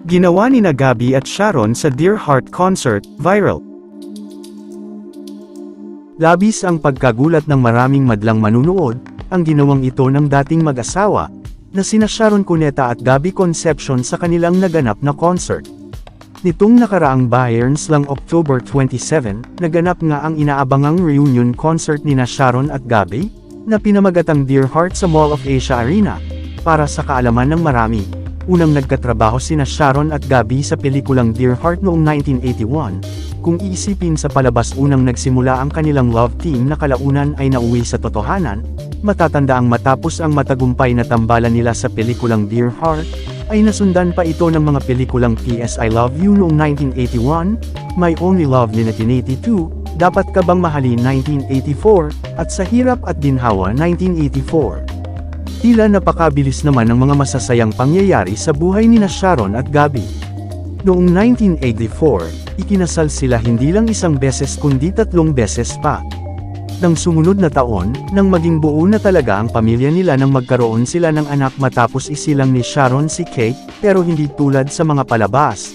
Ginawa ni Gabi at Sharon sa Dear Heart concert, viral. Labis ang pagkagulat ng maraming madlang manunood, ang ginawang ito ng dating mag-asawa, na sina Sharon Cuneta at Gabby Concepcion sa kanilang naganap na concert. Nitong nakaraang Bayerns lang October 27, naganap nga ang inaabangang reunion concert nina Sharon at Gabby, na pinamagatang Dear Heart sa Mall of Asia Arena, para sa kaalaman ng marami. Unang nagkatrabaho sina Sharon at Gabby sa pelikulang Dear Heart noong 1981, kung iisipin sa palabas unang nagsimula ang kanilang love team na kalaunan ay nauwi sa totohanan, matatanda ang matapos ang matagumpay na tambalan nila sa pelikulang Dear Heart, ay nasundan pa ito ng mga pelikulang P.S. I Love You noong 1981, My Only Love ni 1982, Dapat Ka Bang Mahalin 1984, at Sa Hirap at Ginhawa 1984. Tila napakabilis naman ng mga masasayang pangyayari sa buhay nina Sharon at Gabby. Noong 1984, ikinasal sila hindi lang isang beses kundi 3 beses pa. Nang sumunod na taon, nang maging buo na talaga ang pamilya nila nang magkaroon sila ng anak matapos isilang ni Sharon si Kate, pero hindi tulad sa mga palabas.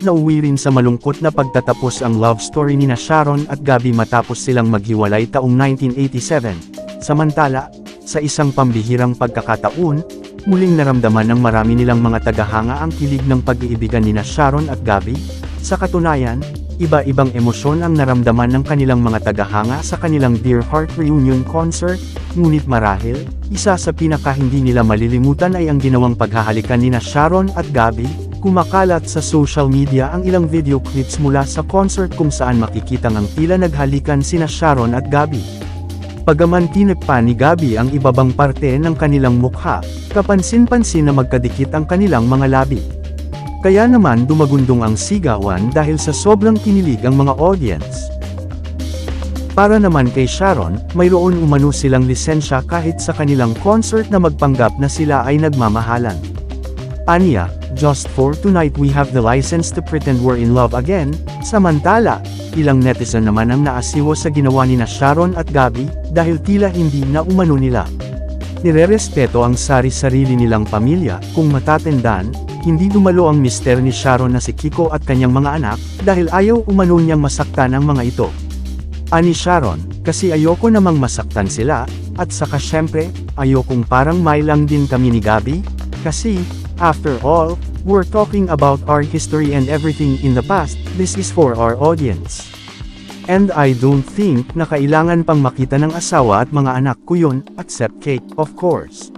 Nauwi rin sa malungkot na pagtatapos ang love story nina Sharon at Gabby matapos silang maghiwalay taong 1987. Samantala, sa isang pambihirang pagkakataon, muling naramdaman ng marami nilang mga tagahanga ang kilig ng pag-iibigan nina Sharon at Gabby. Sa katunayan, iba-ibang emosyon ang naramdaman ng kanilang mga tagahanga sa kanilang Dear Heart reunion concert, ngunit marahil, isa sa pinaka hindi nila malilimutan ay ang ginawang paghahalikan nina Sharon at Gabby. Kumakalat sa social media ang ilang video clips mula sa concert kung saan makikitang ang tila naghalikan sina Sharon at Gabby. Pagaman tinip pa ni Gabby ang ibabang parte ng kanilang mukha, kapansin-pansin na magkadikit ang kanilang mga labi. Kaya naman dumagundong ang sigawan dahil sa sobrang kinilig ang mga audience. Para naman kay Sharon, mayroon umano silang lisensya kahit sa kanilang concert na magpanggap na sila ay nagmamahalan. Anya, just for tonight we have the license to pretend we're in love again. Samantala, ilang netizen naman ang naasiwa sa ginawa nina Sharon at Gabby, dahil tila hindi na umano nila nirerespeto ang sari-sarili nilang pamilya. Kung matatandaan, hindi dumalo ang mister ni Sharon na si Kiko at kanyang mga anak, dahil ayaw umano niyang masaktan ang mga ito. Ani Sharon, kasi ayoko namang masaktan sila, at saka syempre, ayokong parang may lang din kami ni Gabby, kasi, after all, we're talking about our history and everything in the past, this is for our audience. And I don't think na kailangan pang makita ng asawa at mga anak ko yun, except Kate, of course.